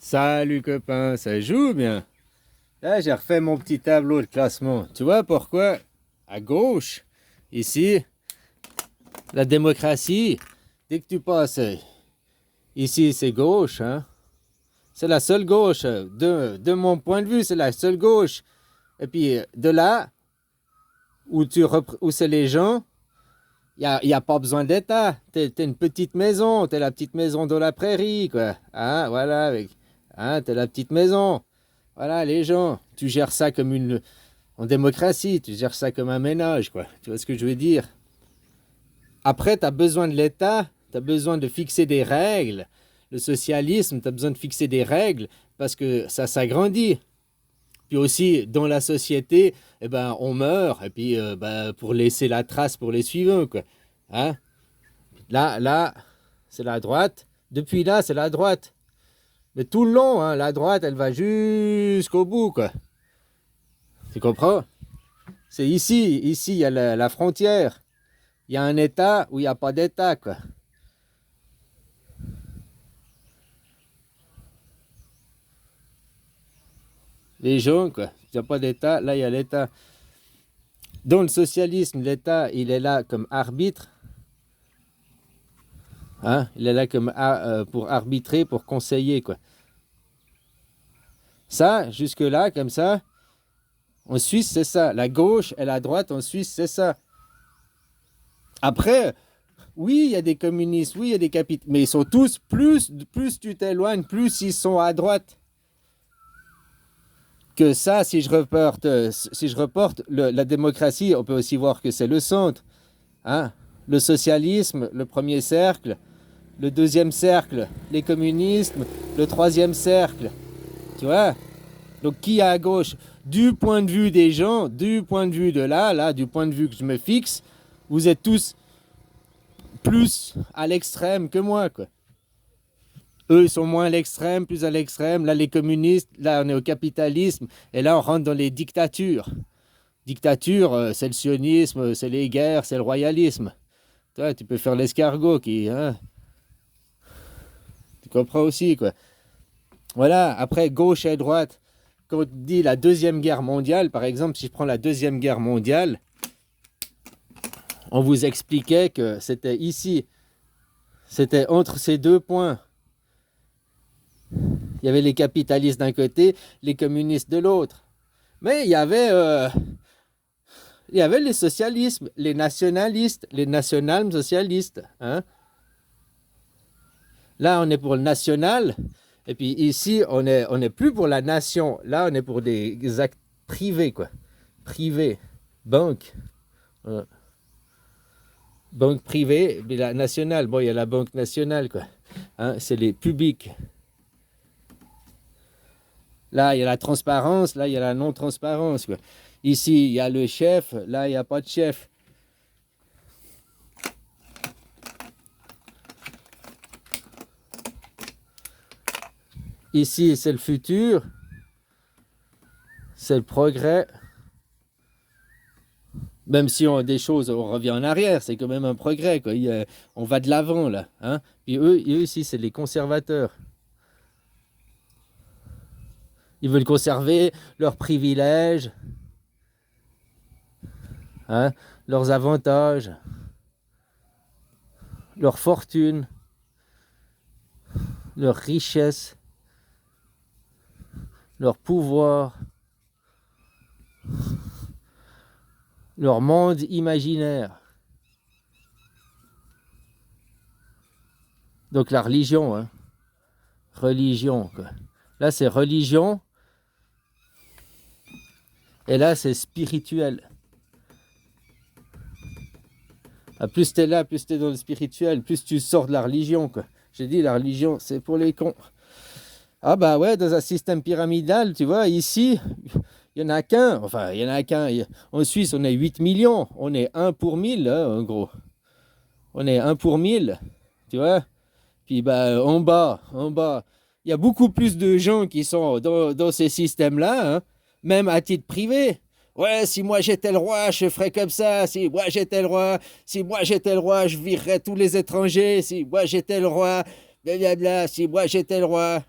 Salut copain, ça joue bien. Là, j'ai refait mon petit tableau de classement. Tu vois pourquoi? À gauche, ici, la démocratie, dès que tu passes ici, c'est gauche, hein? C'est la seule gauche. De mon point de vue, c'est la seule gauche. Et puis, de là, où c'est les gens, il y a pas besoin d'État. T'es une petite maison, t'es la petite maison de la prairie, quoi. Hein, voilà, t'es la petite maison. Voilà, les gens, tu gères ça comme en démocratie, tu gères ça comme un ménage, quoi. Tu vois ce que je veux dire? Après, tu as besoin de l'État, tu as besoin de fixer des règles. Le socialisme, tu as besoin de fixer des règles parce que ça s'agrandit. Puis aussi, dans la société, eh ben, on meurt, et puis pour laisser la trace pour les suivants, quoi. Hein? Là, c'est la droite. Depuis là, c'est la droite. Mais tout le long, hein, la droite, elle va jusqu'au bout, quoi. Tu comprends? C'est ici, il y a la frontière. Il y a un État ou il n'y a pas d'État, quoi. Les gens, quoi. Il n'y a pas d'État, là, il y a l'État. Dans le socialisme, l'État, il est là comme arbitre. Hein? Il est là comme pour arbitrer, pour conseiller, quoi. Ça, jusque-là, comme ça, en Suisse, c'est ça. La gauche et la droite en Suisse, c'est ça. Après, oui, il y a des communistes, oui, il y a des capitalistes, mais ils sont tous, plus tu t'éloignes, plus ils sont à droite. Que ça, si je reporte la démocratie, on peut aussi voir que c'est le centre. Hein? Le socialisme, le premier cercle, le deuxième cercle, les communistes, le troisième cercle. Tu vois? Donc qui est à gauche? Du point de vue des gens, du point de vue de là, du point de vue que je me fixe, vous êtes tous plus à l'extrême que moi, quoi. Eux, ils sont moins à l'extrême, plus à l'extrême. Là, les communistes, là, on est au capitalisme. Et là, on rentre dans les dictatures. Dictature, c'est le sionisme, c'est les guerres, c'est le royalisme. Toi, tu peux faire l'escargot qui... Hein, tu comprends aussi, quoi. Voilà, après, gauche et droite. Quand on dit la Deuxième Guerre mondiale, par exemple, si je prends la Deuxième Guerre mondiale, on vous expliquait que c'était ici. C'était entre ces deux points. Il y avait les capitalistes d'un côté, les communistes de l'autre. Mais il y avait les socialismes, les nationalistes, les national-socialistes. Hein? Là, on est pour le national. Et puis ici, on est plus pour la nation. Là, on est pour des actes privés, quoi. Privés. Banque. Banque privée, mais la nationale. Bon, il y a la banque nationale, quoi. Hein, c'est les publics. Là, il y a la transparence, là, il y a la non-transparence, quoi. Ici, il y a le chef, là, il n'y a pas de chef. Ici, c'est le futur, c'est le progrès. Même si on a des choses, on revient en arrière, c'est quand même un progrès, quoi. On va de l'avant, là. Hein? Puis eux ici, c'est les conservateurs. Ils veulent conserver leurs privilèges, hein, leurs avantages, leur fortune, leur richesse, leur pouvoir, leur monde imaginaire. Donc la religion, hein. Religion, quoi. Là, c'est religion. Et là, c'est spirituel. Ah, plus t'es là, plus t'es dans le spirituel, plus tu sors de la religion, quoi. J'ai dit, la religion, c'est pour les cons. Ah bah ouais, dans un système pyramidal, tu vois, ici, il n'y en a qu'un. Enfin, il y en a qu'un. En Suisse, on est 8 millions. On est un pour 1000, hein, en gros. On est un pour 1000, tu vois. Puis bah, en bas, il y a beaucoup plus de gens qui sont dans ces systèmes-là, hein, même à titre privé. Ouais, si moi j'étais le roi, je ferais comme ça. Si moi j'étais le roi, si moi j'étais le roi, je virerais tous les étrangers. Si moi j'étais le roi, blablabla. Si moi j'étais le roi.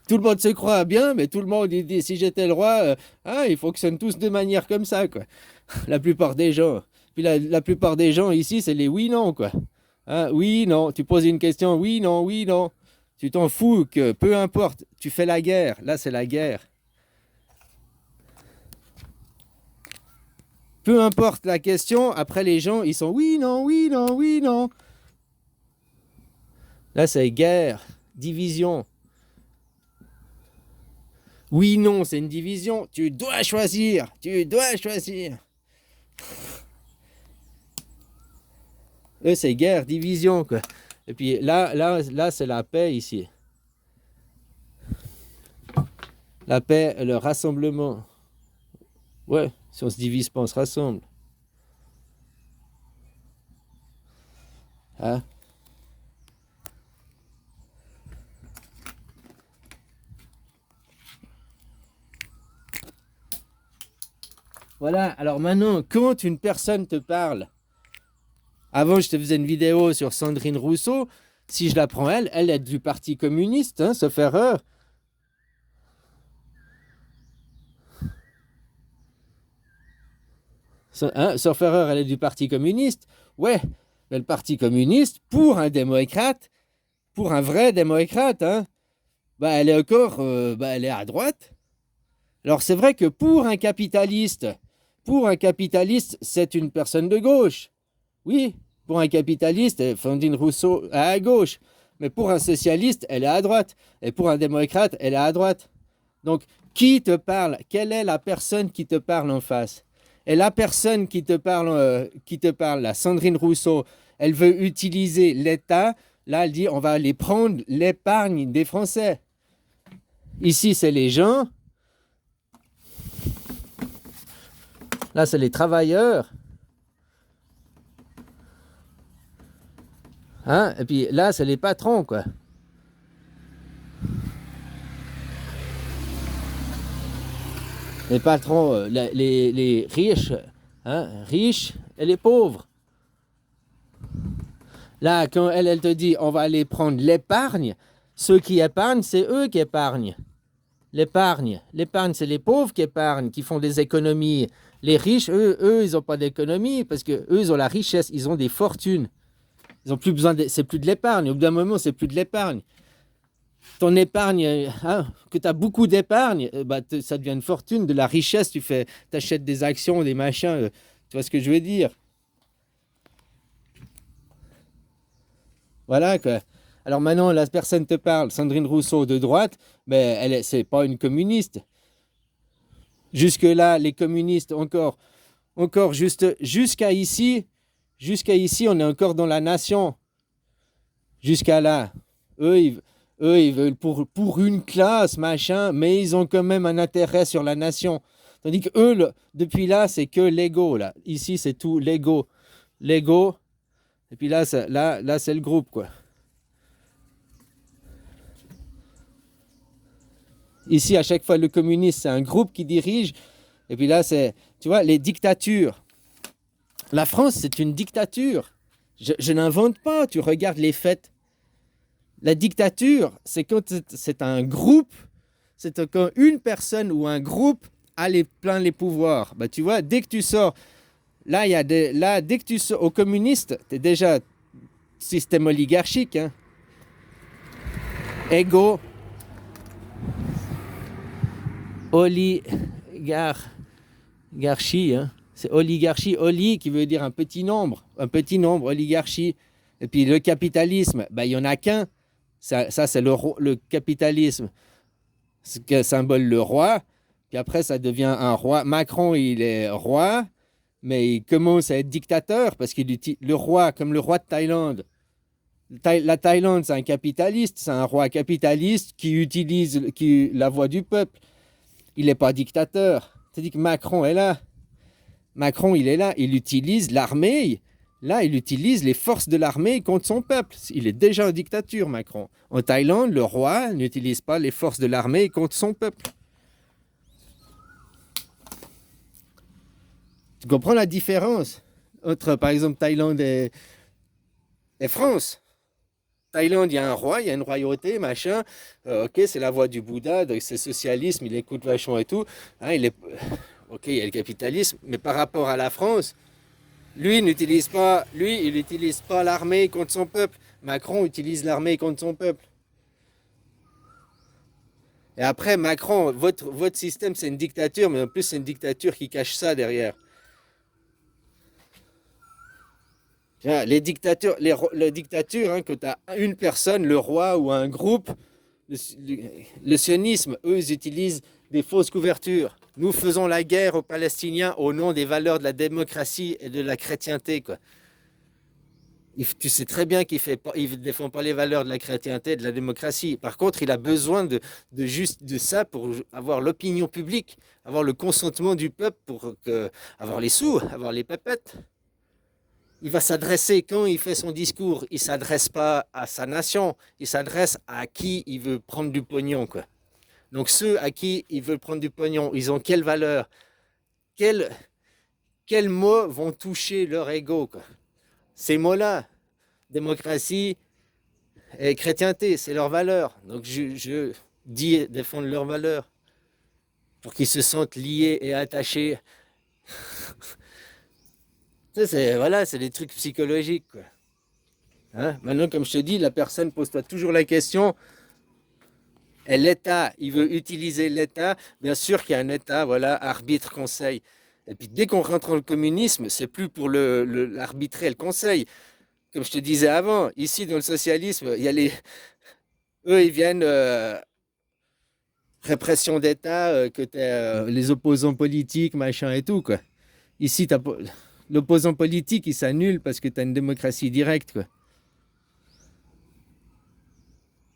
Tout le monde se croit bien, mais tout le monde il dit si j'étais le roi, ils fonctionnent tous de manière comme ça, quoi. La plupart des gens. Puis la plupart des gens ici, c'est les oui-non, quoi. Oui, non. Tu poses une question, oui, non, oui, non. Tu t'en fous que peu importe, tu fais la guerre. Là, c'est la guerre. Peu importe la question, après les gens, ils sont oui, non, oui, non, oui, non. Là, c'est guerre, division. Oui, non, c'est une division. Tu dois choisir. Tu dois choisir. Eux, c'est guerre, division, quoi. Et puis là, c'est la paix ici. La paix, le rassemblement. Ouais, si on se divise pas, on se rassemble. Hein? Voilà, alors maintenant, quand une personne te parle, avant je te faisais une vidéo sur Sandrine Rousseau, si je la prends elle est du Parti communiste, hein, sauf erreur. Sauf erreur, elle est du Parti communiste. Ouais, mais le Parti communiste, pour un démocrate, pour un vrai démocrate, hein, bah elle est encore, elle est à droite. Alors c'est vrai que pour un capitaliste, c'est une personne de gauche. Oui, pour un capitaliste, Sandrine Rousseau est à gauche. Mais pour un socialiste, elle est à droite. Et pour un démocrate, elle est à droite. Donc, qui te parle? Quelle est la personne qui te parle en face? Et la personne qui te parle, la Sandrine Rousseau, elle veut utiliser l'État. Là, elle dit, on va aller prendre l'épargne des Français. Ici, c'est les gens. Là, c'est les travailleurs. Hein? Et puis là, c'est les patrons, quoi. Les patrons, les riches, hein, riches et les pauvres. Là, quand elle te dit, on va aller prendre l'épargne, ceux qui épargnent, c'est eux qui épargnent. L'épargne, c'est les pauvres qui épargnent, qui font des économies. Les riches, eux, ils n'ont pas d'économie parce que eux, ils ont la richesse, ils ont des fortunes. Ils ont plus besoin c'est plus de l'épargne. Au bout d'un moment, c'est plus de l'épargne. Ton épargne, hein, que tu as beaucoup d'épargne, ça devient une fortune, de la richesse. Tu achètes des actions, des machins. Tu vois ce que je veux dire? Voilà quoi. Alors maintenant, la personne te parle, Sandrine Rousseau de droite, mais c'est pas une communiste. Jusque-là, les communistes, encore jusqu'à ici, on est encore dans la nation. Jusqu'à là. Eux, ils veulent pour une classe, machin, mais ils ont quand même un intérêt sur la nation. Tandis que eux, depuis là, c'est que l'ego, là. Ici, c'est tout l'ego. L'ego. Et puis là, c'est le groupe, quoi. Ici, à chaque fois, le communiste, c'est un groupe qui dirige. Et puis là, c'est, tu vois, les dictatures. La France, c'est une dictature. Je n'invente pas. Tu regardes les faits. La dictature, c'est quand c'est un groupe, c'est quand une personne ou un groupe a plein les pouvoirs. Tu vois, dès que tu sors, dès que tu sors aux communistes, tu es déjà système oligarchique. Hein. Ego, oligarchie. Hein. C'est oligarchie, oli qui veut dire un petit nombre, oligarchie. Et puis le capitalisme, il n'y en a qu'un. Ça c'est le capitalisme. Ce symbole le roi. Puis après, ça devient un roi. Macron, il est roi, mais il commence à être dictateur parce qu'il utilise le roi, comme le roi de Thaïlande. La Thaïlande, c'est un capitaliste, c'est un roi capitaliste qui utilise la voix du peuple. Il n'est pas dictateur. C'est-à-dire que Macron est là. Macron, il est là. Il utilise l'armée. Là, il utilise les forces de l'armée contre son peuple. Il est déjà en dictature, Macron. En Thaïlande, le roi n'utilise pas les forces de l'armée contre son peuple. Tu comprends la différence entre, par exemple, Thaïlande et France? Thaïlande, il y a un roi, il y a une royauté, machin. Ok, c'est la voie du Bouddha, donc c'est socialisme, il écoute vachement et tout. Hein, ok, il y a le capitalisme, mais par rapport à la France, il n'utilise pas l'armée contre son peuple. Macron utilise l'armée contre son peuple. Et après, Macron, votre système, c'est une dictature, mais en plus, c'est une dictature qui cache ça derrière. Les dictatures, les dictatures, hein, que tu as une personne, le roi ou un groupe, le, le sionisme, eux, ils utilisent des fausses couvertures. Nous faisons la guerre aux Palestiniens au nom des valeurs de la démocratie et de la chrétienté, quoi. Tu sais très bien qu'il ne défend pas les valeurs de la chrétienté et de la démocratie. Par contre, il a besoin juste de ça pour avoir l'opinion publique, avoir le consentement du peuple avoir les sous, avoir les pépettes. Il va s'adresser, quand il fait son discours, il ne s'adresse pas à sa nation, il s'adresse à qui il veut prendre du pognon, quoi. Donc ceux à qui il veut prendre du pognon, ils ont quelle valeur? Quels, quels mots vont toucher leur ego, quoi? Ces mots-là, démocratie et chrétienté, c'est leur valeur. Donc je dis défendre leurs valeurs pour qu'ils se sentent liés et attachés. Ça, c'est des trucs psychologiques, quoi. Hein? Maintenant, comme je te dis, la personne pose-toi toujours la question. Et l'État, il veut utiliser l'État. Bien sûr qu'il y a un État, voilà, arbitre, conseil. Et puis dès qu'on rentre dans le communisme, c'est plus pour l'arbitrer le conseil. Comme je te disais avant, ici dans le socialisme, il y a eux, ils viennent répression d'État, que t'es les opposants politiques, machin et tout, quoi. Ici, l'opposant politique, il s'annule parce que tu as une démocratie directe, quoi.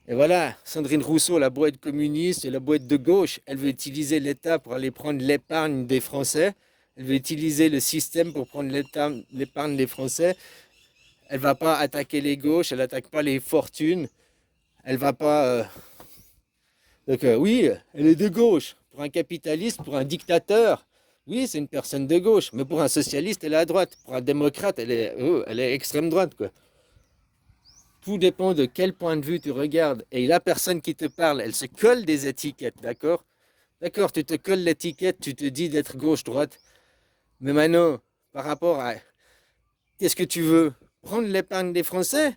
Et voilà, Sandrine Rousseau, la boîte communiste et la boîte de gauche, elle veut utiliser l'État pour aller prendre l'épargne des Français. Elle veut utiliser le système pour prendre l'épargne des Français. Elle va pas attaquer les gauches, elle attaque pas les fortunes. Elle va pas. Donc oui, elle est de gauche. Pour un capitaliste, pour un dictateur, oui, c'est une personne de gauche. Mais pour un socialiste, elle est à droite. Pour un démocrate, elle est extrême droite, quoi. Tout dépend de quel point de vue tu regardes. Et la personne qui te parle, elle se colle des étiquettes, d'accord? D'accord, tu te colles l'étiquette, tu te dis d'être gauche-droite. Mais maintenant, par rapport à qu'est-ce que tu veux? Prendre l'épargne des Français?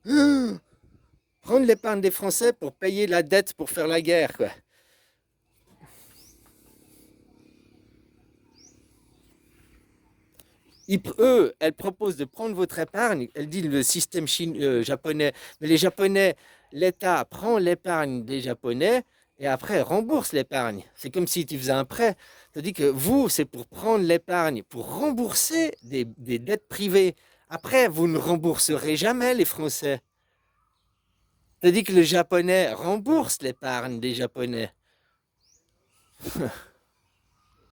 Prendre l'épargne des Français pour payer la dette pour faire la guerre, quoi. Elles proposent de prendre votre épargne. Elles disent le système japonais. Mais les Japonais, l'État prend l'épargne des Japonais et après rembourse l'épargne. C'est comme si tu faisais un prêt. C'est-à-dire que vous, c'est pour prendre l'épargne, pour rembourser des dettes privées. Après, vous ne rembourserez jamais les Français. C'est-à-dire que le Japonais rembourse l'épargne des Japonais.